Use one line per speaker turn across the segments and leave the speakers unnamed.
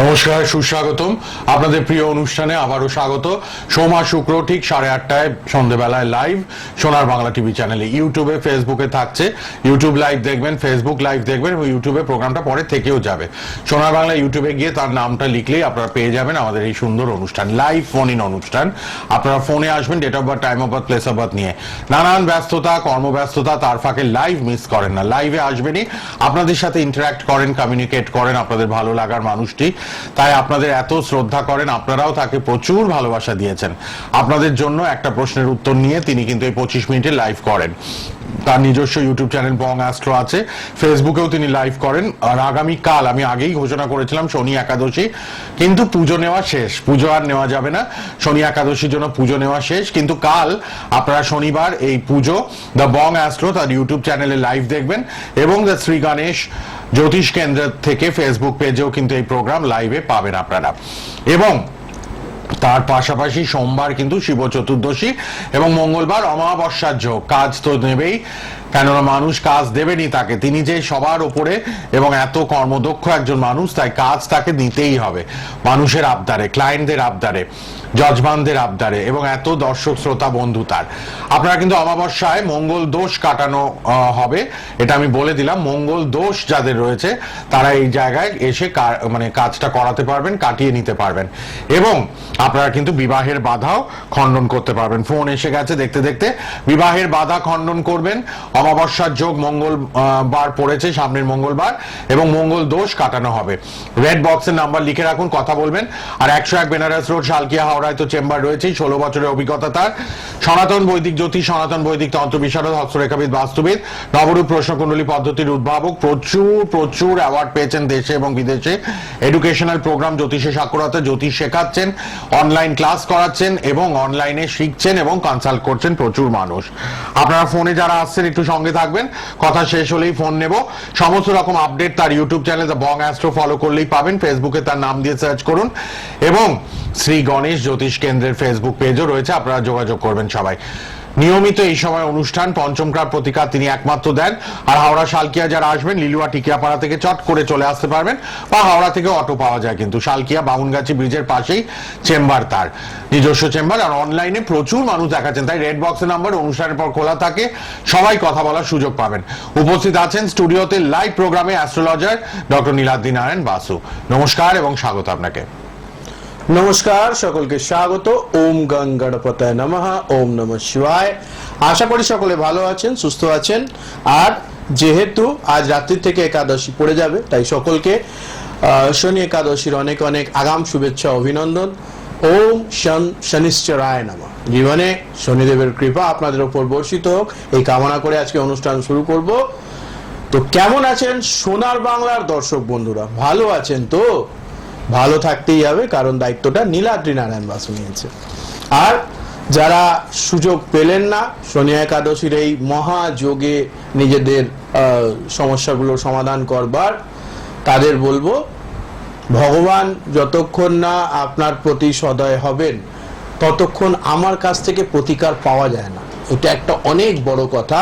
নমস্কার, সুস্বাগতম আপনাদের প্রিয় অনুষ্ঠানে আবারও স্বাগত। সোমবার শুক্র ঠিক 8:30টায় সন্ধ্যেবেলায় লাইভ সোনার বাংলা টিভি চ্যানেলে, ইউটিউবে ফেসবুকে থাকছে। ইউটিউব লাইভ দেখবেন, ফেসবুক লাইভ দেখবেন এবং ইউটিউবে প্রোগ্রামটা পরে থেকেও যাবে। সোনার বাংলা ইউটিউবে গিয়ে তার নামটা লিখলেই আপনারা পেয়ে যাবেন আমাদের এই সুন্দর অনুষ্ঠান, লাইভ ফোন ইন অনুষ্ঠান। আপনারা ফোনে আসবেন, date of birth, time of birth, place of birth নিয়ে। নানান ব্যস্ততা, কর্মব্যস্ততা, তার ফাঁকে লাইভ মিস করেন না। লাইভে আসবেনই, আপনাদের সাথে ইন্টারাক্ট করেন, কমিউনিকেট করেন আপনাদের ভালো লাগার মানুষটি। তাই আপনাদের এত শ্রদ্ধা করেন, আপনারাও তাকে প্রচুর ভালোবাসা দিয়েছেন। আপনাদের জন্য একটা প্রশ্নের উত্তর নিয়ে তিনি কিন্তু এই 25 মিনিটে লাইভ করেন। তার নিজস্ব ইউটিউব চ্যানেল বং অ্যাস্ট্রো আছে, ফেসবুকেও তিনি লাইভ করেন। আর আগামীকাল আমি আগেই ঘোষণা করেছিলাম শনি একাদশী, কিন্তু পুজো নেওয়া শেষ, পুজো আর নেওয়া যাবে না। শনি একাদশীর জন্য পুজো নেওয়া শেষ, কিন্তু কাল আপনারা শনিবার এই পুজো দ্য বং অ্যাস্ট্রো তার ইউটিউব চ্যানেলে লাইভ দেখবেন এবং দ্য শ্রী গণেশ জ্যোতিষ কেন্দ্র থেকে ফেসবুক পেজেও কিন্তু এই প্রোগ্রাম লাইভে পাবেন আপনারা। এবং তার পাশাপাশি সোমবার কিন্তু শিব চতুর্দশী এবং মঙ্গলবার অমাবস্যার যোগ। কাজ তো নেবেই, কেননা মানুষ কাজ দেবেনি তাকে, তিনি যে সবার উপরে এবং এত কর্মদক্ষ একজন মানুষ, তাই কাজ তাকে নিতেই হবে। মানুষের আবদারে, ক্লায়েন্টদের আবদারে, যজমানদের আবদারে এবং এত দর্শক শ্রোতা বন্ধু তার। আপনারা কিন্তু অমাবস্যায় মঙ্গল দোষ কাটানো হবে, এটা আমি বলে দিলাম। মঙ্গল দোষ যাদের রয়েছে তারা এই জায়গায় এসে মানে কাজটা করাতে পারবেন, কাটিয়ে নিতে পারবেন এবং আপনারা কিন্তু বিবাহের বাধাও খণ্ডন করতে পারবেন। ফোন এসে গেছে দেখতে দেখতে, বিবাহের বাধা খণ্ডন করবেন। অমাবস্যার যোগ মঙ্গলবার পড়েছে, সামনের মঙ্গলবার, এবং মঙ্গল দোষ কাটানো হবে। রেড বক্সের নাম্বার লিখে রাখুন, কথা বলবেন। আর 101 বেনারস রোড, শালকিয়া, হাওড়ায় তো চেম্বার রয়েছেই, 16 বছরের অভিজ্ঞতা তার। সনাতন বৈদিক জ্যোতিষ, সনাতন বৈদিক তন্ত্র বিশারদ, হস্তরেখাবিদ, বাস্তুবিদ, নবরূপ প্রশ্নকুণ্ডলী পদ্ধতির উদ্ভাবক। প্রচুর অ্যাওয়ার্ড পেয়েছেন দেশে এবং বিদেশে। এডুকেশনাল প্রোগ্রাম, জ্যোতিষে সাক্ষরতা, জ্যোতিষ শেখাচ্ছেন, অনলাইন ক্লাস করাচ্ছেন এবং অনলাইনে শিখছেন এবং কনসাল্ট করছেন প্রচুর মানুষ। আপনারা ফোনে যারা আসছেন একটু সঙ্গে থাকবেন, কথা শেষ হলেই ফোন নেব। সমস্ত রকম আপডেট তার YouTube channel the Bong astro follow করলেই পাবেন। ফেসবুকে তার নাম দিয়ে সার্চ করুন এবং শ্রী গণেশ জ্যোতিষ কেন্দ্রের ফেসবুক পেজও রয়েছে, আপনারা যোগাযোগ করবেন সবাই। নিয়মিত এই সময় অনুষ্ঠান, পঞ্চমকার প্রতিকার তিনি একমাত্র দেন। আর হাওড়া শালকিয়া যারা আসবেন, লিলুয়া টিকিয়াপাড়া থেকে চট করে চলে আসতে পারবেন, বা হাওড়া থেকে অটো পাওয়া যায়, কিন্তু শালকিয়া বামুনগাছি ব্রিজের পাশেই চেম্বার তার, নিজস্ব চেম্বার। আর অনলাইনে প্রচুর মানুষ দেখাচ্ছেন, তাই রেড বক্সের নাম্বার অনুষ্ঠানের পর খোলা থাকে, সবাই কথা বলার সুযোগ পাবেন। উপস্থিত আছেন স্টুডিওতে লাইভ প্রোগ্রামে অ্যাস্ট্রোলজার ডক্টর নীলাদ্রি নারায়ণ বাসু। নমস্কার এবং স্বাগত আপনাকে।
নমস্কার, সকলকে স্বাগত। ওম গং গণপতায় নমঃ, ওম নমঃ শিবায়। আশা করি সকলে ভালো আছেন, সুস্থ আছেন। আর যেহেতু আজ রাত্রি থেকে একাদশী পড়ে যাবে, তাই সকলকে শনি একাদশীর অনেক অনেক আগাম শুভেচ্ছা, অভিনন্দন। ওম শনিশ্চরায় নমঃ। জীবনে শনিদেবের কৃপা আপনাদের উপর বর্ষিত হোক, এই কামনা করে আজকে অনুষ্ঠান শুরু করব। তো কেমন আছেন সোনার বাংলার দর্শক বন্ধুরা? ভালো আছেন তো? ভালো থাকতেই হবে, কারণ দায়িত্বটা নীলাদ্রি নারায়ণ বাসু নিয়েছে। আর যারা সুযোগ পেলেন না শনি একাদশীর এই মহাযোগে নিজেদের সমস্যাগুলো সমাধান করবার, তাদের বলবো, ভগবান যতক্ষণ না আপনার প্রতি সদয় হবেন ততক্ষণ আমার কাছ থেকে প্রতিকার পাওয়া যায় না। এটা একটা অনেক বড় কথা,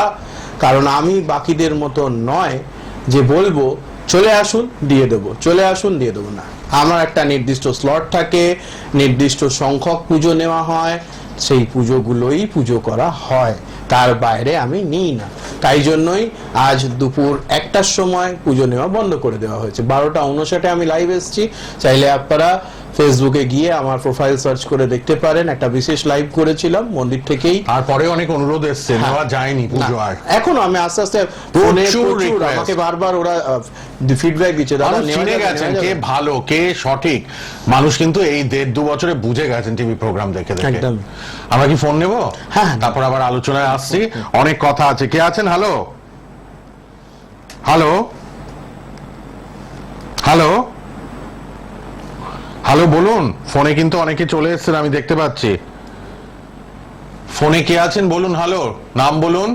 কারণ আমি বাকিদের মতো নয় যে বলবো চলে আসুন দিয়ে দেবো, চলে আসুন দিয়ে দেবো না। আমার একটা নির্দিষ্ট স্লট থাকে, নির্দিষ্ট সংখ্যক পুজো নেওয়া হয়, সেই পুজোগুলোই পুজো করা হয়, তার বাইরে আমি নিই না। তাই জন্যই আজ দুপুর 1টার সময় পুজো নেওয়া বন্ধ করে দেওয়া হয়েছে। 12:59 আমি লাইভ এসেছি, চাইলে আপনারা ফেসবুকে গিয়ে আমার প্রোফাইল সার্চ করে দেখতে পারেন। একটা বিশেষ লাইভ করেছিলাম মন্দির থেকেই,
আর পরে অনেক অনুরোধ এসছে, নেওয়া যায়নি পুজো। আর
এখন আমি আস্তে আস্তে আমাকে বারবার ওরা ফিডব্যাক দিচ্ছে, দাদা
চিনে গেছেন কে ভালো কে সঠিক। মানুষ কিন্তু এই 1.5-2 বছরে বুঝে গেছেন টিভি প্রোগ্রাম দেখে দেখে। আমরা কি ফোন নেব?
হ্যাঁ,
তারপর আবার আলোচনায় আসছি, অনেক কথা আছে। কে আছেন? হ্যালো হ্যালো হ্যালো হ্যালো, বলুন। ফোনে কিন্তু অনেকে চলে এসেছেন, আমি দেখতে পাচ্ছি। ফোনে কে আছেন বলুন, হ্যালো, নাম বলুন।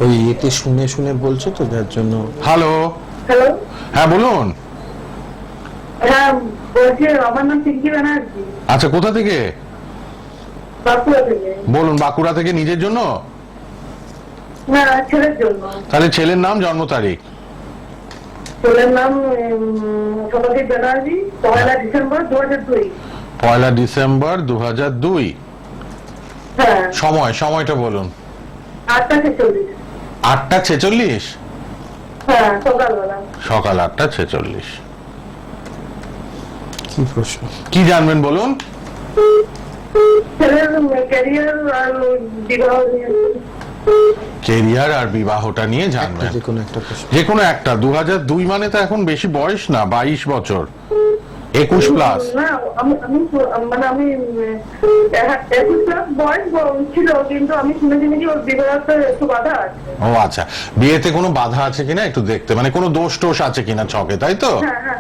ওই এতে শুনে শুনে বলছো তো, যার জন্য।
হ্যালো
হ্যালো,
হ্যাঁ বলুন।
হ্যাঁ বলছি, আমার নাম পিঙ্কি ব্যানার্জি।
আচ্ছা, কোথা থেকে?
বাঁকুড়া থেকে।
বলুন। বাঁকুড়া থেকে? নিজের জন্য
না, ছেলের জন্য।
তাহলে ছেলের নাম, জন্ম তারিখ।
ছেলের নাম সৌরদীপ ব্যানার্জি, 1 ডিসেম্বর 2002।
1 ডিসেম্বর 2002।
হ্যাঁ,
সময়টা বলুন।
8টা 46।
8টা 46?
হ্যাঁ, সকালবেলা।
সকাল 8টা 46।
কি প্রশ্ন?
কি জানবেন বলুন।
ছেলের ক্যারিয়ার আর বিবাহ নিয়ে।
কেরিয়ার আর বিবাহটা নিয়ে জানবেন।
যে কোনো একটা প্রশ্ন।
যে কোনো একটা। 2002 মানে তো এখন বেশি বয়স না, 22 বছর, 21 প্লাস।
না, আমি 21 প্লাস বয়স ছিল, কিন্তু আমি শুনেছি নাকি ওর বিবাহতে একটু বাধা আছে।
ও আচ্ছা, বিয়েতে কোনো বাধা আছে কিনা একটু দেখতে, মানে কোনো দোষ টোষ আছে কিনা ছকে, তাই তো?
হ্যাঁ, হ্যাঁ।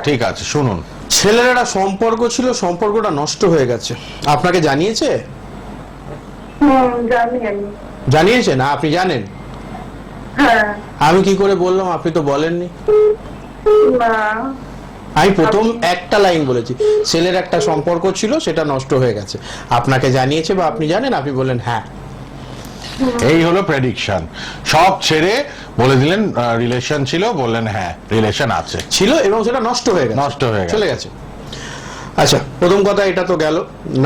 ঠিক আছে শুনুন।
ছেলের একটা সম্পর্ক ছিল, সম্পর্কটা নষ্ট হয়ে গেছে, আপনাকে জানিয়েছে?
জানি আমি।
জানিয়েছে না? আপনি জানেন?
হ্যাঁ।
আমি কি করে বললাম? আপনি তো বলেননি।
না,
আমি প্রথম একটা লাইন বলেছি, ছেলের একটা সম্পর্ক ছিল, সেটা নষ্ট হয়ে গেছে। আপনাকে জানিয়েছে বা আপনি জানেন? আপনি বললেন হ্যাঁ।
এই হলো প্রেডিকশন। সব ছেড়ে বলে দিলেন রিলেশন ছিল, বললেন হ্যাঁ রিলেশন আছে,
ছিল এবং সেটা নষ্ট হয়ে গেছে,
নষ্ট হয়ে গেছে।
চলে গেছে। আচ্ছা, প্রথম কথা এটা তো গেল।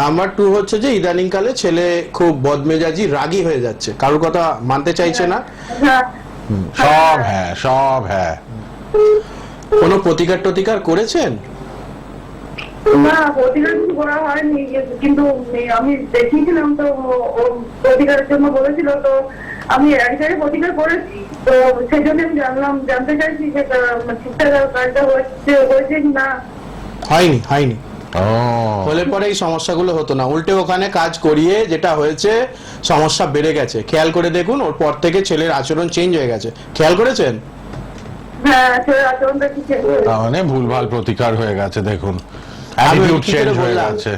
নাম্বার 2 হচ্ছে যে ইদানিং কালে ছেলে খুব বদমেজাজি, রাগী হয়ে যাচ্ছে, কারোর কথা মানতে চাইছে না।
হ্যাঁ,
সব হ্যাঁ।
কোনো প্রতিকার টতিকার করেছেন?
না, প্রতিকার কিছু করা হয়নি, কিন্তু আমি দেখিয়েছিলাম তো, ও প্রতিকারের জন্য বলেছিল, তো আমি এক জায়গায় প্রতিকার করেছি, তো সেই জন্য আমি জানতে চাইছি যে ঠিকঠাক কাজটা হয়েছে কি না।
হয়নি।
ও
হলে পরে এই সমস্যাগুলো হতো না, উল্টে ওখানে কাজ করিয়ে যেটা হয়েছে, সমস্যা বেড়ে গেছে। খেয়াল করে দেখুন, ওর পর থেকে ছেলের আচরণ চেঞ্জ হয়ে গেছে, খেয়াল করেছেন?
হ্যাঁ, ছেলের আচরণটা কি চেঞ্জ হয়েছে।
তার মানে ভুলভাল প্রতিকার হয়ে গেছে, দেখুন
আমি
অ্যাটিটিউড
কি করে
চেঞ্জ হয়ে
বললাম?
গেছে।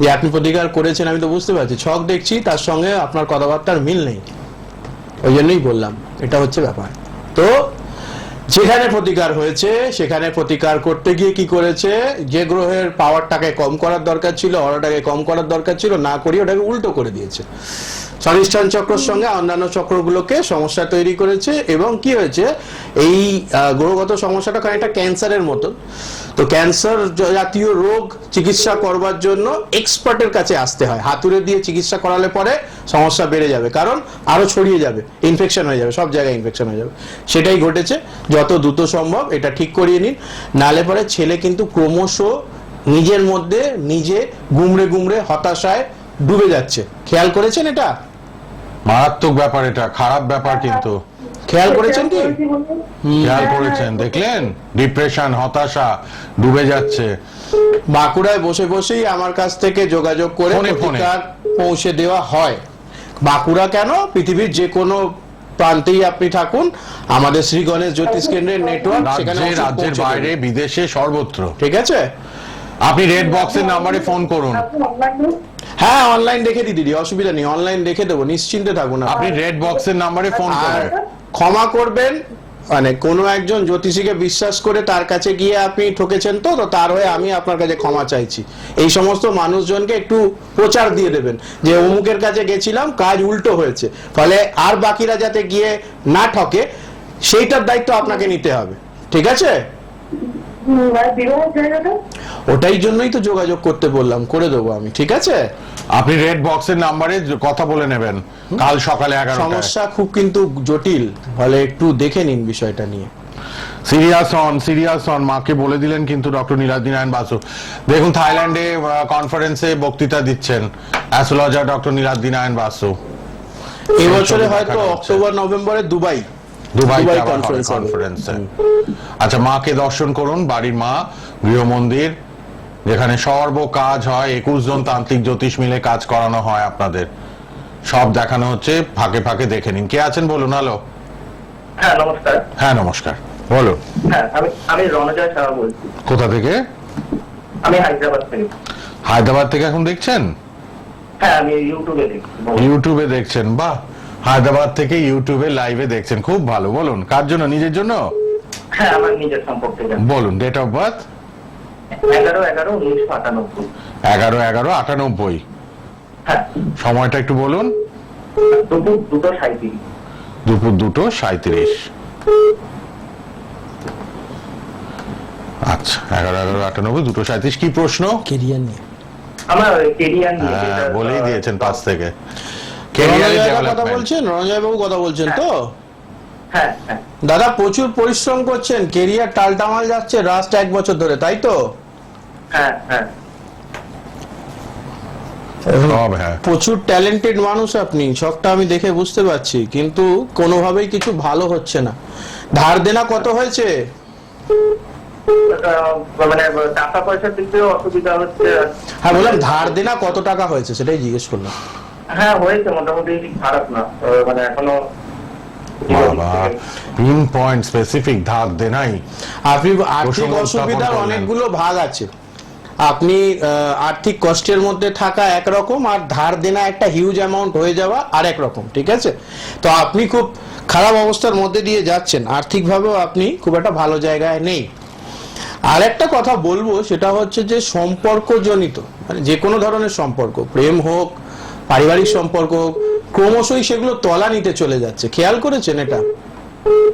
যে আপনি প্রতিকার করেছেন আমি তো বুঝতে পারছি, ছক দেখছি, তার সঙ্গে আপনার কথাবার্তার মিল নেই, ওই জন্যই বললাম, এটা হচ্ছে ব্যাপার। তো যেখানে প্রতিকার হয়েছে সেখানে প্রতিকার করতে গিয়ে কি করেছে, যে গ্রহের পাওয়ারটাকে কম করার দরকার ছিল, অরাটাকে কম করার দরকার ছিল, না করিয়ে ওটাকে উল্টো করে দিয়েছে। স্বাধিষ্ঠান চক্রের সঙ্গে অন্যান্য চক্রগুলোকে সমস্যা তৈরি করেছে। এবং কি হয়েছে, এই গ্রহগত সমস্যাটা খানিকটা ক্যান্সারের মতন। তো ক্যান্সার জাতীয় রোগ চিকিৎসা করবার জন্য এক্সপার্টের কাছে আসতে হয়। হাতুড়ে দিয়ে চিকিৎসা করালে পরে সমস্যা বেড়ে যাবে, কারণ আরো ছড়িয়ে যাবে, ইনফেকশন হয়ে যাবে, সব জায়গায় ইনফেকশন হয়ে যাবে। সেটাই ঘটেছে। যত দ্রুত সম্ভব এটা ঠিক করিয়ে নিন, নালে পরে ছেলে কিন্তু ক্রমশ নিজের মধ্যে নিজে গুমড়ে হতাশায় ডুবে যাচ্ছে। খেয়াল করেছেন? এটা
মারাত্মক ব্যাপার, এটা খারাপ ব্যাপার, কিন্তু
খেয়াল করেছেন কি?
খেয়াল করেছেন, দেখলেন ডিপ্রেশন, হতাশা, ডুবে যাচ্ছে।
বাঁকুড়ায় বসে বসেই আমার কাছ থেকে যোগাযোগ করে
ফোনে।
প্রতিকার পৌঁছে দেওয়া হয়। বাঁকুড়া কেন, পৃথিবীর যে কোনো প্রান্তেই আপনি থাকুন, আমাদের শ্রী গণেশ জ্যোতিষ কেন্দ্রের নেটওয়ার্ক সেখানে ওষুধ
রাজ্যের
পৌঁছে
বাইরে,
দেবে।
বিদেশে, সর্বত্র।
ঠিক আছে?
আপনি রেড বক্সের নাম্বারে ফোন করুন।
হ্যাঁ, অনলাইন দেখে দিদি, অসুবিধা নেই, অনলাইন দেখে দেবো, নিশ্চিন্তে থাকুন।
আপনি রেড বক্সের নাম্বারে ফোন
আর
করুন।
ক্ষমা করবেন, মানে কোনো একজন জ্যোতিষীকে বিশ্বাস করে তার কাছে গিয়ে আপনি ঠকেছেন, তো তার হয়ে আমি আপনার কাছে ক্ষমা চাইছি। এই সমস্ত মানুষজনকে একটু প্রচার দিয়ে দেবেন যে অমুকের কাছে গেছিলাম, কাজ উল্টো হয়েছে, ফলে আর বাকিরা যাতে গিয়ে না ঠকে, সেইটার দায়িত্ব আপনাকে নিতে হবে। ঠিক আছে?
বিবাহ জায়গাটা
ওটাই জন্যই তো যোগাযোগ করতে বললাম, করে দেবো আমি। ঠিক আছে?
আপনি রেড বক্সের নাম্বারে কথা বলে নেবেন কাল সকালে 11টায়।
সমস্যা খুব কিন্তু জটিল, ফলে একটু দেখে নিন বিষয়টা নিয়ে।
সিরিয়াস হন, মাকে বলে দিলেন কিন্তু ডক্টর নীলাদ্রি নারায়ণ বাসু। দেখুন থাইল্যান্ডে কনফারেন্সে বক্তৃতা দিচ্ছেন অ্যাস্ট্রোলজার ডক্টর নীলাদ্রি নারায়ণ বাসু।
এবছরে
ছবি
হয়তো
দেখানো হচ্ছে।
অক্টোবর নভেম্বরে দুবাই
কনফারেন্সে। আচ্ছা, মাকে দর্শন করুন, বাড়ির মা, গৃহমন্দির, যেখানে সর্ব কাজ হয়, 21 জন তান্ত্রিক জ্যোতিষ মিলে কাজ করানো হয় আপনাদের, সব দেখানো হচ্ছে, ফাঁকে ফাঁকে দেখে নিন। কে আছেন বলুন? হ্যালো।
হ্যাঁ, নমস্কার।
হ্যাঁ নমস্কার, বলুন।
হ্যাঁ, আমি রণজয় সাহা বলছি।
কোথা থেকে?
আমি হায়দ্রাবাদ থেকে।
হায়দ্রাবাদ থেকে এখন দেখছেন?
হ্যাঁ, আমি ইউটিউবে দেখছি।
ইউটিউবে দেখছেন, বাহ। হায়দ্রাবাদ থেকে ইউটিউবে লাইভে দেখছেন, খুব ভালো। বলুন, কার জন্য? নিজের জন্য?
হ্যাঁ, আমার নিজের সম্পর্কে জানি।
বলুন, ডেট অফ বার্থ?
11/11/1998।
11/11/98।
হ্যাঁ,
সময়টা একটু বলুন।
দুপুর 2:37।
দুপুর 2:37। আচ্ছা 11-11-98 237 কি প্রশ্ন?
কেরিয়ার নিয়ে
আমার কেরিয়ার নিয়ে
হ্যাঁ,
যেটা-
বলেই দিয়েছেন পাশ থেকে।
রণজয়
Career
দা কথা
development।
বলছেন, রণজয় বাবু কথা বলছেন তো?
হ্যাঁ হ্যাঁ
দাদা প্রচুর পরিশ্রম করছেন, কেরিয়ার টালটামাল যাচ্ছে লাস্ট 1 বছর ধরে, তাই তো?
হ্যাঁ হ্যাঁ
সব হ্যাঁ।
প্রচুর ট্যালেন্টেড মানুষ আপনি, সবটা আমি দেখে বুঝতে পারছি, কিন্তু কোনোভাবেই কিছু ভালো হচ্ছে না। ধার দেনা কত হয়েছে?
মানে টাকা পয়সার দিক দিয়েও অসুবিধা হচ্ছে।
হ্যাঁ বললাম ধার দেনা কত টাকা হয়েছে সেটাই জিজ্ঞেস করলাম।
হ্যাঁ হয়েছে, মোটামুটি খারাপ না, মানে এখনো
বাবা পিন পয়েন্ট স্পেসিফিক ধার দেনাই।
আপনি আর্থিক
প্রসঙ্গ
অসুবিধার
উত্থাপন করলেন।
অনেকগুলো ভাগ আছে। আপনি আর্থিক কষ্টের মধ্যে থাকা একরকম, আর ধার দেনা একটা হিউজ অ্যামাউন্ট হয়ে যাওয়া আর এক রকম, ঠিক আছে? তো আপনি খুব খারাপ অবস্থার মধ্যে দিয়ে যাচ্ছেন, আর্থিকভাবেও আপনি খুব একটা ভালো জায়গায় নেই। আর একটা কথা বলবো, সেটা হচ্ছে যে সম্পর্কজনিত, মানে যে কোনো ধরনের সম্পর্ক, প্রেম হোক, পারিবারিক সম্পর্ক হোক, ক্রমশই সেগুলো তলা নিতে চলে যাচ্ছে। খেয়াল করেছেন এটা?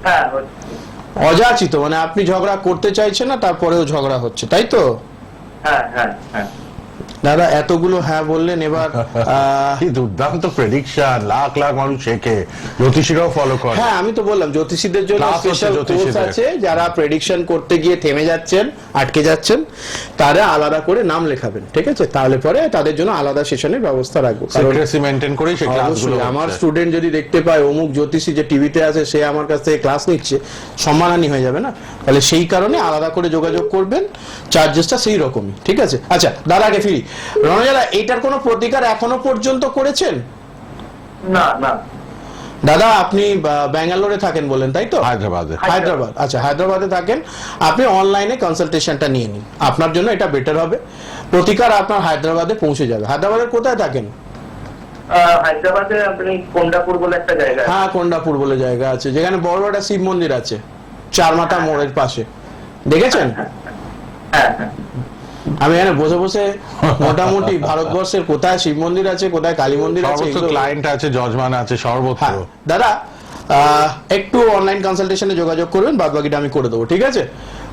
হ্যাঁ হচ্ছে।
অযাচিত, মানে আপনি ঝগড়া করতে চাইছেন না, তারপরেও ঝগড়া হচ্ছে, তাই তো?
হ্যাঁ হ্যাঁ হ্যাঁ
দাদা এতগুলো হ্যাঁ বললেন, এবার
কি দুর্দান্ত প্রেডিকশন, লাখ লাখ মানুষ শেখে, জ্যোতিষীরাও ফলো করে।
হ্যাঁ আমি তো বললাম জ্যোতিষীদের জন্য
Class হচ্ছে
স্পেশাল কোর্স
জ্যোতিষীদের।
আছে, যারা প্রেডিকশন করতে গিয়ে থেমে যাচ্ছেন, আটকে যাচ্ছেন, তারা আলাদা করে নাম লেখাবেন, ঠিক আছে? তাহলে পরে তাদের জন্য আলাদা সেশনের ব্যবস্থা রাখবো। কারণ
সিক্রেসি মেইনটেইন করে সেই ক্লাসগুলো
অবশ্যই আমার
হচ্ছে।
স্টুডেন্ট যদি দেখতে পায় অমুক জ্যোতিষী যে টিভিতে আছে সে আমার কাছ থেকে ক্লাস নিচ্ছে, সম্মানহানি হয়ে যাবে না? তাহলে সেই কারণে আলাদা করে যোগাযোগ করবেন, চার্জেসটা সেই রকমই, ঠিক আছে? আচ্ছা দাদা আগে ফিরি, রণজাদা এইটার কোনো প্রতিকার এখনো পর্যন্ত করেছেন?
না না
দাদা আপনি ব্যাঙ্গালোরে থাকেন বলেন, তাই তো?
হায়দ্রাবাদে।
হায়দ্রাবাদ, আচ্ছা হায়দ্রাবাদে থাকেন। আপনি অনলাইনে কনসালটেশনটা নিয়ে নিন, আপনার জন্য এটা বেটার হবে। প্রতিকার আপনার হায়দ্রাবাদে পৌঁছে যাবে। হায়দ্রাবাদের কোথায় থাকেন?
হায়দ্রাবাদে আপনি কোন্ডাপুর বলে একটা জায়গা আছে।
হ্যাঁ কোন্ডাপুর বলে জায়গা আছে, যেখানে বড় একটা শিব মন্দির আছে চারমাথা মোড়ের পাশে, দেখেছেন?
হ্যাঁ হ্যাঁ
আমি এখানে বসে বসে মোটামুটি ভারতবর্ষের কোথায় শিব মন্দির আছে, কোথায় কালী মন্দির আছে,
সর্বত্র
এগুলো-
ক্লায়েন্ট আছে, জজমান আছে সর্বত্র।
হ্যাঁ দাদা একটু অনলাইন কনসালটেশনে যোগাযোগ করবেন, বাদ বাকিটা আমি করে দেবো, ঠিক আছে?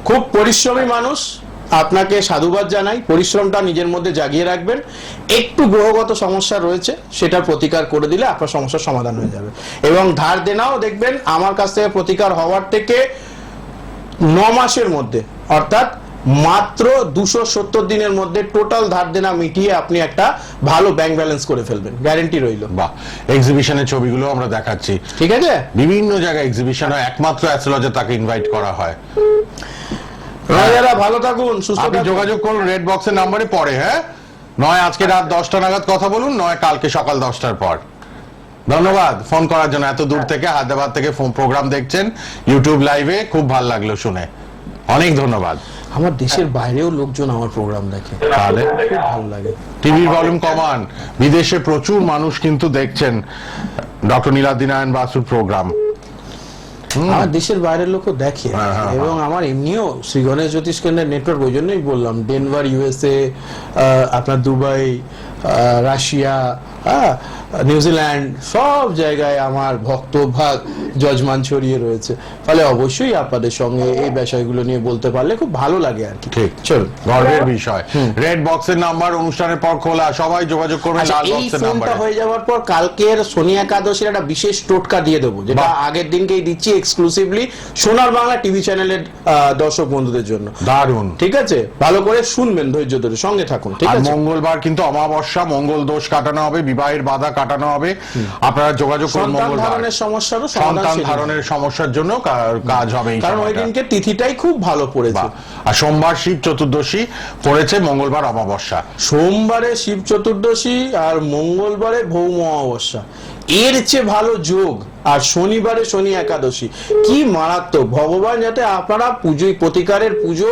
খুব পরিশ্রমী মানুষ, আপনাকে সাধুবাদ জানাই। পরিশ্রমটা নিজের মধ্যে জাগিয়ে রাখবেন। একটু গ্রহগত সমস্যা রয়েছে, সেটার প্রতিকার করে দিলে আপনার সমস্যার সমাধান হয়ে যাবে। এবং ধার দেনাও দেখবেন আমার কাছ থেকে প্রতিকার হওয়ার থেকে 9 মাসের মধ্যে, অর্থাৎ মাত্র 270 দিনের মধ্যে টোটাল ধার দেনা মিটিয়ে আপনি একটা ভালো ব্যাংক ব্যালেন্স করে ফেলবেন, গ্যারেন্টি রইল।
বাহ, এক্সিবিশনের ছবিগুলো আমরা দেখাচ্ছি,
ঠিক আছে?
বিভিন্ন জায়গায় এক্সিবিশন হয়, একমাত্র অ্যাস্ট্রোলজার তাকে ইনভাইট করা হয়।
রাজারা ভালো থাকুন, সুস্থ
আপনি
থাকুন।
যোগাযোগ করুন রেড বক্সের নাম্বারে পরে, হ্যাঁ? নয় আজকে রাত 10টা নাগাদ কথা বলুন, নয় কালকে সকাল 10টার পর। ধন্যবাদ ফোন করার জন্য, এত দূর থেকে হায়দ্রাবাদ থেকে ফোন প্রোগ্রাম দেখছেন ইউটিউব লাইভে, খুব ভালো লাগলো শুনে, অনেক ধন্যবাদ।
আমার দেশের বাইরেও লোকজন আমার প্রোগ্রাম দেখে,
তাহলে
খুব ভালো লাগে।
টিভির ভলিউম কমান, বিদেশে প্রচুর মানুষ কিন্তু দেখছেন ডক্টর নীলাদ্রি নারায়ণ বাসুর প্রোগ্রাম।
আমার দেশের বাইরের লোকও দেখে, এবং আমার এমনিও শ্রী গণেশ জ্যোতিষ কেন্দ্রের নেটওয়ার্ক, ওই জন্যই বললাম ডেনভার ইউএসএ, আপনার দুবাই, রাশিয়া, নিউজিল্যান্ড, সব জায়গায় আমার ভক্তভাগ যজমান ছড়িয়ে রয়েছে। ফলে অবশ্যই আপনাদের সঙ্গে এই বিষয়গুলো নিয়ে বলতে পারলে খুব ভালো লাগে আর কি।
ঠিক,
চলুন।
গর্বের বিষয়। রেড বক্সের নাম্বার অনুষ্ঠানের পর খোলা, সবাই যোগাযোগ করবেন
আচ্ছা,
লাল
এই
বক্সের
ফোনটা
নাম্বারে।
হয়ে যাওয়ার পর কালকের শনি একাদশীর একটা বিশেষ টোটকা দিয়ে দেবো, যেটা
বাহ।
আগের দিনকেই দিচ্ছি এক্সক্লুসিভলি সোনার বাংলা টিভি চ্যানেলের দর্শক বন্ধুদের জন্য।
দারুণ।
ঠিক আছে, ভালো করে শুনবেন, ধৈর্য ধরে সঙ্গে থাকুন, ঠিক
আর
আছে?
মঙ্গলবার কিন্তু অমাবস্যা, মঙ্গল দোষ কাটানো হবে, বিবাহের বাধা কাটানো হবে। আপনারা যোগাযোগ করুন
সন্তান
মঙ্গলবার।
ধারণের সমস্যারও সমাধান
সন্তান
সেদিন।
ধারণের সমস্যার জন্য কাজ হবে এই
কারণ ওই
সময়টা।
দিনকে তিথিটাই খুব ভালো পড়েছে।
বাহ। আর সোমবার শিব চতুর্দশী পড়েছে, মঙ্গলবার অমাবস্যা।
সোমবারে শিব চতুর্দশী আর মঙ্গলবারে ভৌম অমাবস্যা, এর চেয়ে ভালো যোগ। আর শনিবারে শনি একাদশী, কি মারাত্মক! ভগবান যাতে আপনারা পুজো, প্রতিকারের পুজো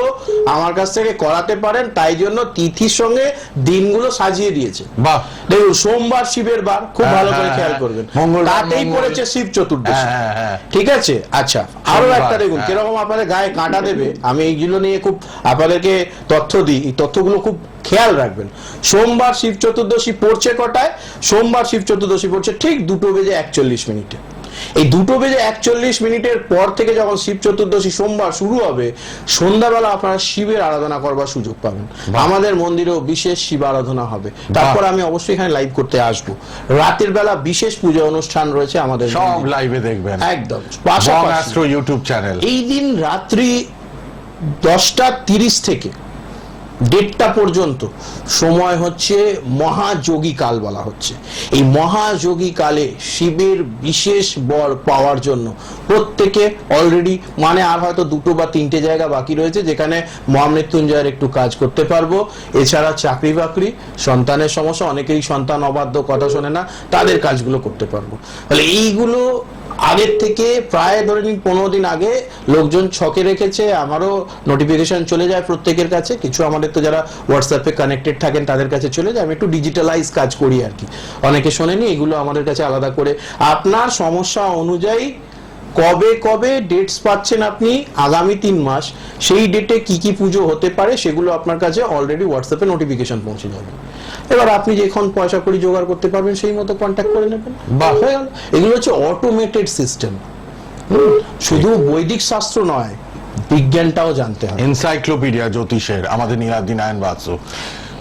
আমার কাছ থেকে করাতে পারেন, তাই জন্য তিথির সঙ্গে দিনগুলো সাজিয়ে দিয়েছে।
বাহ।
দেখুন সোমবার শিবের বার, খুব
হ্যাঁ,
ভালো করে
হ্যাঁ,
খেয়াল
হ্যাঁ।
করবেন,
মঙ্গলবার
তাতেই
মঙ্গল।
পড়েছে শিব চতুর্দশী।
হ্যাঁ, হ্যাঁ।
ঠিক আছে? আচ্ছা, আরো
শনিবার,
একটা দেখুন
হ্যাঁ।
কিরকম আপনাদের গায়ে কাঁটা দেবে। আমি এইগুলো নিয়ে খুব আপনাদেরকে তথ্য দিই, এই তথ্যগুলো খুব খেয়াল রাখবেন। সোমবার শিব চতুর্দশী পড়ছে কটায়? সোমবার শিব চতুর্দশী পড়ছে ঠিক 2:41 এই 2:41 পর থেকে যখন শিব চতুর্দশী সোমবার শুরু হবে, সন্ধ্যাবেলা আপনারা শিবের আরাধনা করবার সুযোগ পাবেন। আমাদের মন্দিরেও বিশেষ শিব আরাধনা হবে। তারপর আমি অবশ্যই এখানে লাইভ করতে আসবো। রাতের বেলা বিশেষ পূজা অনুষ্ঠান রয়েছে আমাদের
সব
মন্দিরে।
লাইভে দেখবেন
একদম
বং অ্যাস্ট্রো ইউটিউব চ্যানেল।
এই দিন রাত্রি 10:30 থেকে 1:30 পর্যন্ত সময় হচ্ছে মহাযোগী কাল বলা হচ্ছে। এই মহাযোগী কালে শিবের বিশেষ বর পাওয়ার জন্য প্রত্যেকে অলরেডি, মানে আর হয়তো 2 বা 3টে জায়গা বাকি রয়েছে যেখানে মহামৃত্যুঞ্জয়ের একটু কাজ করতে পারবো। এছাড়া চাকরি বাকরি, সন্তানের সমস্যা, অনেকেরই সন্তান অবাধ্য, কথা শোনে না, তাদের কাজগুলো করতে পারবো। তাহলে এইগুলো আগের থেকে প্রায় ধরে নিন 15 দিন আগে লোকজন ছকে রেখেছে। আমারও নোটিফিকেশন চলে যায় প্রত্যেকের কাছে। কিছু আমাদের তো যারা হোয়াটসঅ্যাপে কানেক্টেড থাকেন তাদের কাছে চলে যায়। আমি একটু ডিজিটালাইজ কাজ করি আর কি। অনেকে শোনেনি, এগুলো আমাদের কাছে আলাদা করে আপনার সমস্যা অনুযায়ী কবে কবে ডেটস পাচ্ছেন আপনি আগামী 3 মাস, সেই ডেটে কি কি পুজো হতে পারে সেগুলো আপনার কাছে অলরেডি হোয়াটসঅ্যাপে নোটিফিকেশন পৌঁছে যাবে। এবার আপনি যখন পয়সা করি জোগাড় করতে পারবেন সেই মতো কন্ট্যাক্ট করে নেবেন। বাহ, হয়ে গেল। এগুলো হচ্ছে অটোমেটেড সিস্টেম। শুধু বৈদিক শাস্ত্র নয়, বিজ্ঞানটাও জানতে হবে।
এনসাইক্লোপিডিয়া জ্যোতিষের আমাদের নীলাদ্রি নারায়ণ বাসু,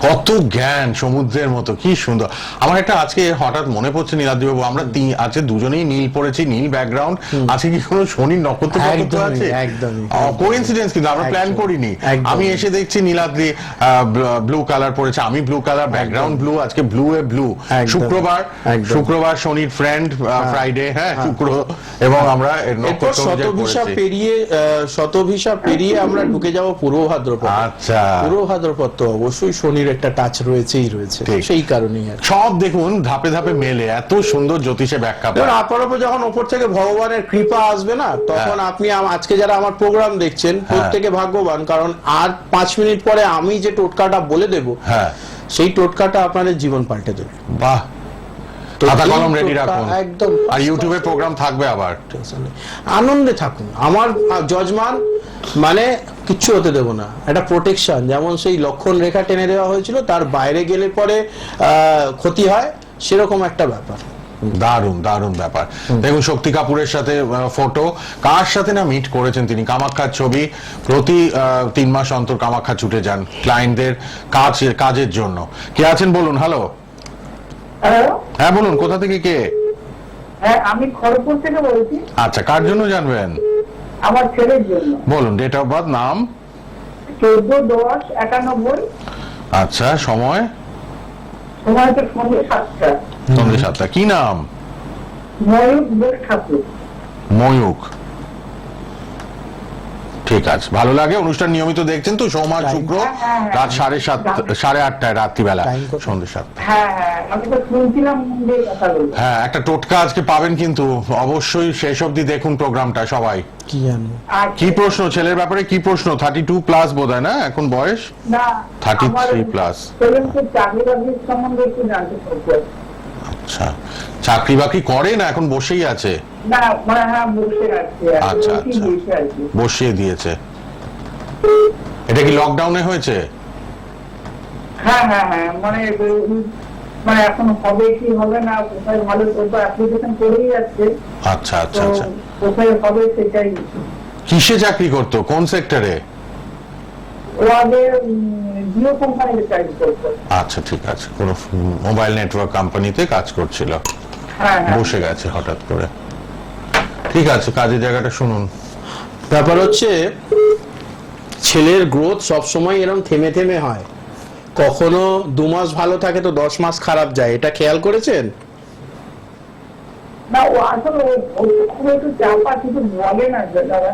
কত জ্ঞান সমুদ্রের মতো, কি সুন্দর। আমার একটা আজকে হঠাৎ মনে পড়ছে নীলাদ্রি বাবু, আমরা আজকে দুজনেই নীল পড়েছি, নীল ব্যাকগ্রাউন্ড। আজকে কি কোনো শনির নক্ষত্র আছে?
একদমই
কোইন্সিডেন্স, কিন্তু আমরা প্ল্যান করিনি। আমি এসে দেখছি নীলাদ্রি ব্লু কালার পড়েছে, আমি ব্লু কালার, ব্যাকগ্রাউন্ড ব্লু, আজকে ব্লু এ ব্লু। শুক্রবার শনির ফ্রেন্ড, ফ্রাইডে, হ্যাঁ শুক্র, এবং আমরা
শতভিসা পেরিয়ে আমরা ঢুকে যাব পূর্ব ভাদ্রপদ।
আচ্ছা,
পূর্ব ভাদ্রপদ তো অবশ্যই শনির একটা টাচ রয়েছেই রয়েছে, সেই কারণেই
সব দেখুন ধাপে ধাপে মেলে, এত সুন্দর জ্যোতিষে ব্যাখ্যা পায়।
আপনার উপর যখন ওপর থেকে ভগবানের কৃপা আসবে না, তখন আপনি আজকে যারা আমার প্রোগ্রাম দেখছেন প্রত্যেকে ভাগ্যবান, কারণ আর 5 মিনিট পরে আমি যে টোটকাটা বলে দেব, সেই টোটকাটা আপনাদের জীবন পাল্টে দেবে।
বাহ, খাতা কলম রেডি রাখুন।
একদম।
আর ইউটিউবে প্রোগ্রাম থাকবে, আবার
আনন্দে থাকুন। আমার যজমান মানে কিচ্ছু হতে দেব না, একটা প্রোটেকশন। যেমন সেই লক্ষণ রেখা টেনে দেওয়া হয়েছিল, তার বাইরে গেলে পরে ক্ষতি হয়, সেরকম একটা ব্যাপার।
দারুণ দারুণ ব্যাপার। দেখুন শক্তি কাপুরের সাথে ফটো, কার সাথে না মিট করেছেন তিনি। কামাখ্যার ছবি, প্রতি 3 মাস অন্তর কামাখ্যা ছুটে যান ক্লায়েন্টদের কাজের জন্য। কে আছেন বলুন? হ্যালো, হ্যাঁ বলুন, কোথা থেকে কে?
হ্যাঁ, আমি খড়গপুর থেকে বলছি।
আচ্ছা, কার জন্য জানবেন?
আমার ছেলের জন্য।
বলুন, ডেট অফ বার্থ, নাম?
14/10/91।
আচ্ছা, সময়?
সময় তো সন্ধ্যে 7টা।
সন্ধ্যে 7টা। কি নাম?
ময়ূক বোস ঠাকুর।
ময়ূক, ঠিক আছে। ভালো লাগে অনুষ্ঠান নিয়মিত দেখছেন তো? সোমবার শুক্র রাত 7:30 রাত্রিবেলা, সন্ধ্যে 7টা। হ্যাঁ, একটা টোটকা আজকে পাবেন, কিন্তু অবশ্যই শেষ অবধি দেখুন প্রোগ্রামটা সবাই।
কি জানো
কি প্রশ্ন ছেলের ব্যাপারে? কি প্রশ্ন? 32+ বোধহয় না এখন বয়স? 33+। আচ্ছা, চাকরি বাকরি করে না, এখন বসেই আছে? আচ্ছা আচ্ছা, বসিয়ে দিয়েছে। এটা কি লকডাউনে হয়েছে?
হ্যাঁ হ্যাঁ হ্যাঁ, মানে এখন হবে কি হবে না, কোথায় ভালো করবো অ্যাপ্লিকেশন করেই যাচ্ছে।
আচ্ছা আচ্ছা আচ্ছা,
কোথায় হবে সেটাই।
কিসে চাকরি করতো, কোন সেক্টরে?
জিও কোম্পানিতে চাকরি করতো।
আচ্ছা, ঠিক আছে, কোন মোবাইল নেটওয়ার্ক কোম্পানিতে কাজ করছিল, বসে গেছে হঠাৎ করে। ঠিক আছে, কাজের জায়গাটা শুনুন।
ব্যাপার হচ্ছে ছেলের গ্রোথ সবসময় এরকম থেমে থেমে হয়। কখনো 2 মাস ভালো থাকে তো 10 মাস খারাপ যায়, এটা খেয়াল করেছেন?
না, ও আসলে খুব একটু চাপা, কিছু বলে না দাদা।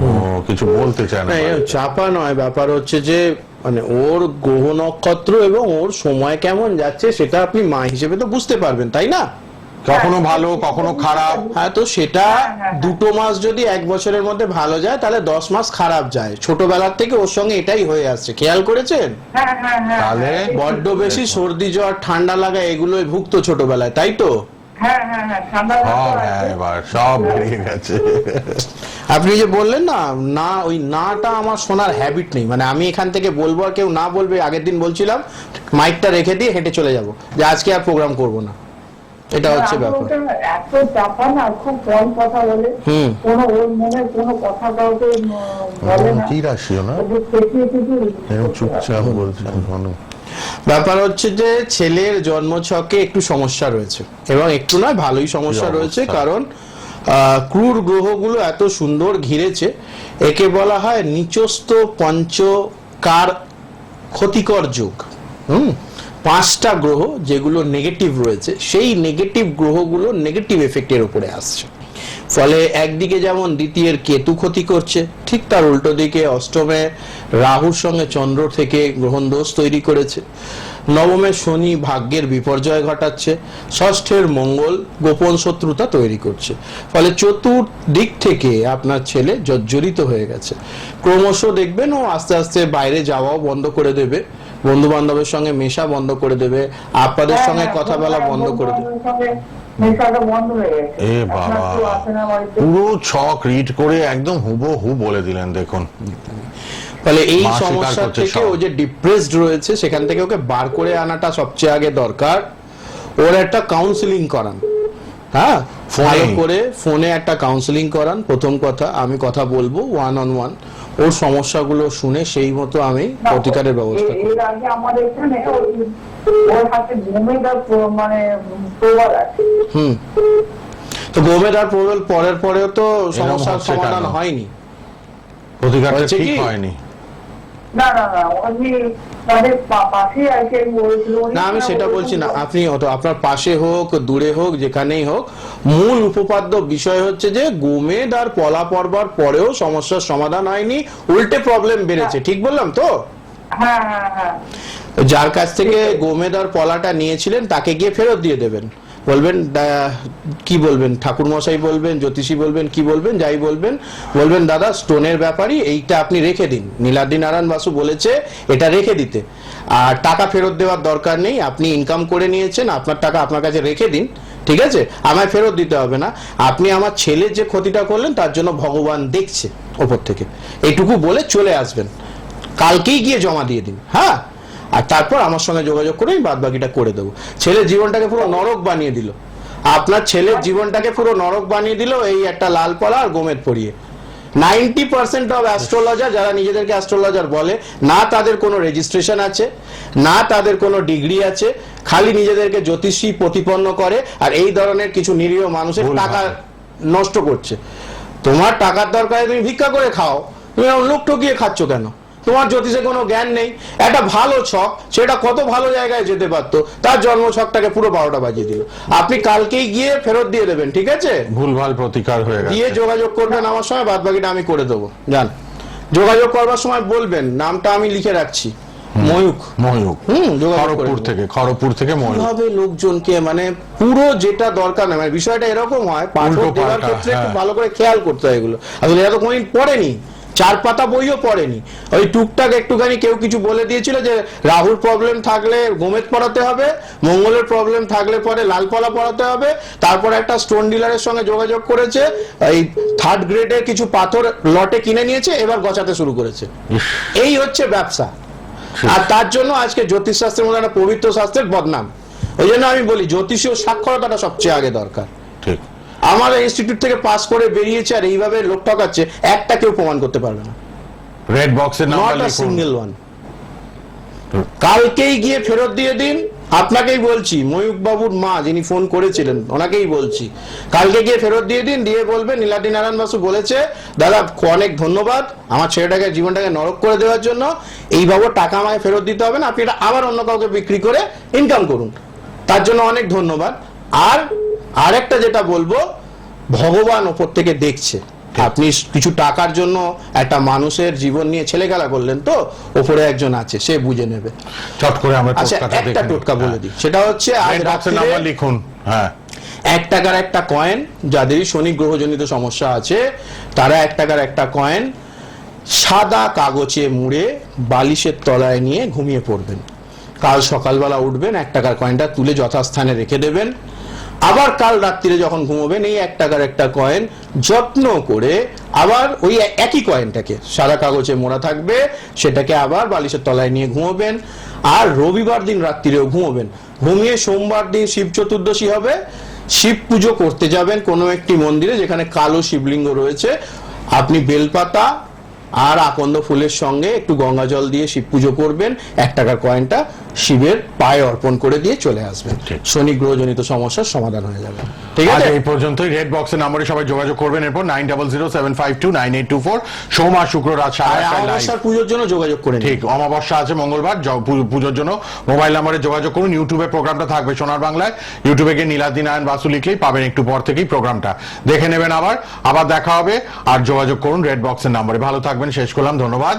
ও কিছু বলতে চায় না?
চাপা নয়, ব্যাপার হচ্ছে যে মানে ওর গ্রহ নক্ষত্র এবং ওর সময় কেমন যাচ্ছে সেটা আপনি মা হিসেবে তো বুঝতে পারবেন, তাই না?
কখনো ভালো কখনো খারাপ।
হ্যাঁ, তো সেটা 2 মাস যদি 1 বছরের মধ্যে ভালো যায়, তাহলে 10 মাস খারাপ যায়। ছোটবেলার থেকে ওর সঙ্গে এটাই হয়ে আসছে, খেয়াল করেছেন?
তাহলে
বড্ড বেশি সর্দি জ্বর ঠান্ডা লাগা এগুলোই ভুগতো ছোটবেলায়, তাই তো?
এবার সব বেরিয়ে গেছে।
আপনি যে বললেন না, না ওই নাটা আমার শোনার হ্যাবিট নেই। মানে আমি এখান থেকে বলবো আর কেউ না বলবে, আগের দিন বলছিলাম মাইকটা রেখে দিয়ে হেঁটে চলে যাব, যে আজকে আর প্রোগ্রাম করব না। এটা হচ্ছে
আমি
ব্যাপার।
ওকে এত চাপা না, খুব কম কথা বলে,
হুম।
কোনো ওর মনের কোনো কথা কাউকে বলে না,
কি রাশিও না
ওকে চেঁচিয়ে চেঁচিয়ে
এরকম চুপচাপ বলছে ঘন।
ব্যাপার হচ্ছে যে ছেলের জন্মছকে একটু সমস্যা রয়েছে, এবং একটু নয় ভালোই সমস্যা
কি
রয়েছে,
অবস্থা।
কারণ ক্রূর গ্রহগুলো এত সুন্দর ঘিরেছে। একে বলা হয় নিচস্থ পঞ্চকার ক্ষতিকর যোগ। পাঁচটা গ্রহ যেগুলো নেগেটিভ রয়েছে, সেই নেগেটিভ গ্রহগুলো নেগেটিভ এফেক্টের উপরে আসছে। ফলে একদিকে যেমন দ্বিতীয়ের কেতু ক্ষতি করছে, ঠিক তার উল্টো দিকে অষ্টমে রাহুর সঙ্গে চন্দ্র থেকে গ্রহণ দোষ তৈরি করেছে। নবমে শনি ভাগ্যের বিপর্যয় ঘটাচ্ছে। ষষ্ঠের মঙ্গল গোপন শত্রুতা তৈরি করছে। ফলে চতুর্দিক থেকে আপনার ছেলে জর্জরিত হয়ে গেছে। ক্রমশ দেখবেন ও আস্তে আস্তে বাইরে যাওয়াও বন্ধ করে দেবে, বন্ধু বান্ধবের সঙ্গে মেশা বন্ধ করে দেবে, আপনাদের সঙ্গে কথা বলা বন্ধ করে দেবে।
মেশাটা বন্ধ হয়ে গেছে।
এ
এখন
বাবা,
আর কেউ আসে না বাড়িতে।
পুরো ছক রিড করে একদম হুবহু বলে দিলেন, দেখুন।
ফলে এই
মা স্বীকার
সমস্যা
করছে
থেকে
সব।
ও যে ডিপ্রেসড রয়েছে, সেখান থেকে ওকে বার করে আনাটা সবচেয়ে আগে দরকার। ওর একটা কাউন্সিলিং করান, হ্যাঁ,
ফোনে?
ভালো করে ফোনে একটা কাউন্সিলিং করান। প্রথম কথা, আমি কথা বলবো 1-on-1, ওর সমস্যাগুলো শুনে সেই মতো আমি প্রতিকারের ব্যবস্থা করব।
এর আগে আমাদের এখানে ওর হাতে ভূমিকা মানে প্রবাদ আছে।
তো গোমেদার প্রবল পরের পরেও তো সমস্যার
হচ্ছে
সমাধান
কেন?
হয়নি।
প্রতিকারটা
হয়েছে
ঠিক
কি?
হয়নি।
না না না, উনি তাদের পাশে আছে বলেছিল।
না, আমি সেটা বলছি না, আপনি আপনার পাশে হোক দূরে হোক যেখানেই হোক, মূল উপপাদ্য বিষয় হচ্ছে যে গোমেদ আর পলা পড়বার পরেও সমস্যার সমাধান হয়নি, উল্টে প্রবলেম বেড়েছে। ঠিক বললাম তো?
হ্যাঁ হ্যাঁ হ্যাঁ।
যার কাছ থেকে গোমেদ আর পলাটা নিয়েছিলেন তাকে গিয়ে ফেরত দিয়ে দেবেন। বলবেন কি বলবেন, ঠাকুর মশাই বলবেন, জ্যোতিষী বলবেন, কি বলবেন, যাই বলবেন, বলবেন দাদা স্টোনের ব্যাপারই এইটা আপনি রেখে দিন, নীলাদ্রি নারায়ণ বাসু বলেছে এটা রেখে দিতে, আর টাকা ফেরত দেওয়ার দরকার নেই, আপনি ইনকাম করে নিয়েছেন, আপনার টাকা আপনার কাছে রেখে দিন, ঠিক আছে, আমায় ফেরত দিতে হবে না, আপনি আমার ছেলের যে ক্ষতিটা করলেন তার জন্য ভগবান দেখছে ওপর থেকে, এইটুকু বলে চলে আসবেন, কালকেই গিয়ে জমা দিয়ে দিন, হ্যাঁ, আর তারপর আমার সঙ্গে যোগাযোগ করে আমি বাদ বাকিটা করে দেবো। ছেলের জীবনটাকে পুরো নরক বানিয়ে দিল, আপনার ছেলের জীবনটাকে পুরো নরক বানিয়ে দিল এই একটা লাল পলা আর গোমেদ পরিয়ে। 90% অফ অ্যাস্ট্রোলজার যারা নিজেদেরকে অ্যাস্ট্রোলজার বলে না, তাদের কোনো রেজিস্ট্রেশন আছে না, তাদের কোনো ডিগ্রি আছে, খালি নিজেদেরকে জ্যোতিষী প্রতিপন্ন করে, আর এই ধরনের কিছু নিরীহ মানুষের
ভুল
টাকা
ভাবে।
নষ্ট করছে। তোমার টাকার দরকারে তুমি ভিক্ষা করে খাও, তুমি লোক ঠকিয়ে খাচ্ছ কেন? তোমার জ্যোতিষে কোনো জ্ঞান নেই। একটা ভালো ছক, সেটা কত ভালো জায়গায় যেতে পারতো, তার জন্ম ছকটাকে পুরো 12টা বাজিয়ে দিল। আপনি কালকেই গিয়ে ফেরত দিয়ে দেবেন, ঠিক আছে,
ভুলভাল প্রতিকার হয়ে
দিয়ে
গেছে।
যোগাযোগ করবেন আমার সঙ্গে, বাদ বাকিটা আমি করে দেবো। জান, যোগাযোগ করবার সময় বলবেন নামটা আমি লিখে রাখছি, ময়ূক।
ময়ূক,
যোগাযোগ করে
খড়গপুর থেকে ময়ূক।
কিভাবে লোকজনকে মানে পুরো যেটা দরকার না, মানে বিষয়টা এরকম হয়, পাঠক
উল্টো
দেওয়ার
পাল্টা,
ক্ষেত্রে একটু
হ্যাঁ।
ভালো করে খেয়াল করতে হয় এগুলো। আসলে এরা তো কোনদিন পড়েনি, 4 পাতা বইও পড়েনি, ওই টুকটাক একটুখানি কেউ কিছু বলে দিয়েছিল যে রাহুর প্রবলেম থাকলে গোমেদ পড়াতে হবে, মঙ্গলের প্রবলেম থাকলে পরে লালপলা পড়াতে হবে, তারপর একটা স্টোন ডিলারের সঙ্গে যোগাযোগ করেছে, এই 3rd গ্রেডের কিছু পাথর লটে কিনে নিয়েছে, এবার গচাতে শুরু করেছে।
ইস,
এই হচ্ছে ব্যবসা, আর তার জন্য আজকে জ্যোতিষ শাস্ত্রের মধ্যে একটা পবিত্র শাস্ত্রের বদনাম। ওই জন্য আমি বলি জ্যোতিষীয় সাক্ষরতাটা সবচেয়ে আগে দরকার।
ঠিক।
আমার ইনস্টিটিউট থেকে পাস করে বেরিয়েছে আর এইভাবে লোক ঠকাচ্ছে, একটা কেউ প্রমাণ করতে পারবে না,
রেড বক্সের নাম্বার
নট আ
লিখুন।
Single one. কালকেই গিয়ে ফেরত দিয়ে দিন। আপনাকেই বলছি, ময়ূক বাবুর মা যিনি ফোন করেছিলেন ওনাকেই বলছি, কালকে গিয়ে ফেরত দিয়ে দিন, দিয়ে বলবেন নীলাদ্রি নারায়ণ বাসু বলেছে দাদা অনেক ধন্যবাদ আমার ছেলেটাকে জীবনটাকে নরক করে দেওয়ার জন্য, এইভাবে টাকা আমায় ফেরত দিতে হবে না, আপনি এটা আবার অন্য কাউকে বিক্রি করে ইনকাম করুন, তার জন্য অনেক ধন্যবাদ। আর আরেকটা যেটা বলবো, ভগবান ওপর থেকে দেখছে, আপনি কিছু টাকার জন্য একটা মানুষের জীবন নিয়ে ছেলেখেলা করলেন, তো ওপরে একজন আছে, সে বুঝে নেবে।
চট করে আমরা
আচ্ছা,
টোটকাটা
একটা
দেখে
টোটকা বলে দিই, সেটা হচ্ছে আজ
রেড বক্সের
রাত্রিরে
নাম্বার লিখুন। হ্যাঁ,
1 টাকার একটা কয়েন, যাদেরই শনি গ্রহজনিত সমস্যা আছে তারা 1 টাকার একটা কয়েন সাদা কাগজে মুড়ে বালিশের তলায় নিয়ে ঘুমিয়ে পড়বেন। কাল সকালবেলা উঠবেন, 1 টাকার কয়েনটা তুলে যথাস্থানে রেখে দেবেন। আবার কাল রাত্রিরে যখন ঘুমোবেন এই 1 টাকার একটা কয়েন যত্ন করে আবার ওই একই কয়েনটাকে সাদা কাগজে মোড়া থাকবে, সেটাকে আবার বালিশের তলায় নিয়ে ঘুমোবেন। আর রবিবার দিন রাত্রিরেও ঘুমোবেন। ঘুমিয়ে সোমবার দিন শিব চতুর্দশী হবে, শিব পুজো করতে যাবেন কোনো একটি মন্দিরে যেখানে কালো শিবলিঙ্গ রয়েছে। আপনি বেলপাতা আর আকন্দ ফুলের সঙ্গে একটু গঙ্গা জল দিয়ে শিব পুজো করবেন, 1 টাকার কয়েনটা শিবের পায়ে অর্পণ করে দিয়ে চলে আসবেন। শনি গ্রহজনিত সমস্যার সমাধান হয়ে যাবে। ঠিক
আজ
আছে,
এই পর্যন্তই। রেড বক্সের নম্বরে সবাই যোগাযোগ করবেন। এরপর 9007529824 সোম আর শুক্র রাত
আর
8:30 লাইভ।
অমাবস্যার পুজোর জন্য যোগাযোগ করে নিন।
ঠিক, অমাবস্যা আছে মঙ্গলবার, পুজোর জন্য মোবাইল নাম্বারে যোগাযোগ করুন। ইউটিউবে প্রোগ্রামটা থাকবে সোনার বাংলায়, ইউটিউবে গিয়ে নীলাদ্রি নারায়ণ বাসু লিখলেই পাবেন, একটু পর থেকেই প্রোগ্রামটা দেখে নেবেন। আবার দেখা হবে। আর যোগাযোগ করুন রেড বক্সের নাম্বারে। ভালো থাকবেন, শেষ করলাম, ধন্যবাদ।